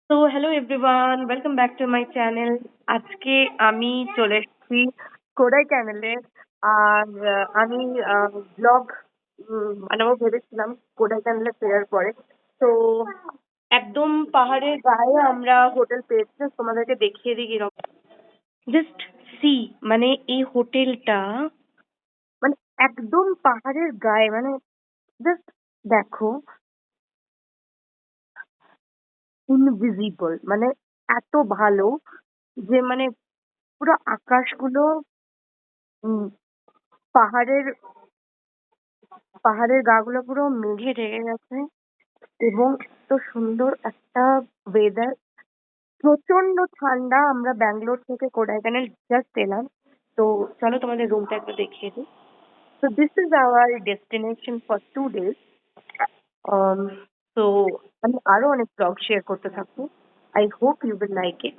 তো hello everyone, welcome back to my channel. আজকে আমি চলে এসেছি কোডাই চ্যানেলে। আর আমি ব্লগ বানাবো ভেবেছিলাম কোডাই চ্যানেলে ফেরার পরে। তো একদম পাহাড়ের গায়ে আমরা হোটেল পেয়েছি, just তোমাদেরকে দেখিয়ে দিই কিরকম। জাস্ট সি, মানে এই হোটেলটা মানে একদম পাহাড়ের গায়ে, মানে জাস্ট দেখো, ইনভিজিবল, মানে এত ভালো যে মানে পুরো আকাশগুলো উম, পাহাড়ের পাহাড়ের গা গুলো পুরো মেঘে ঢেকে গেছে। এবং এত সুন্দর একটা ওয়েদার, প্রচন্ড ঠান্ডা। আমরা ব্যাঙ্গালোর থেকে কোডাইকানাল জাস্ট এলাম। তো চলো তোমাদের রুমটা একটু দেখিয়ে দিই। তো this is our destination for 2 days। তো আমি আরো অনেক ব্লগ শেয়ার করতে থাকবো। I hope you will like it.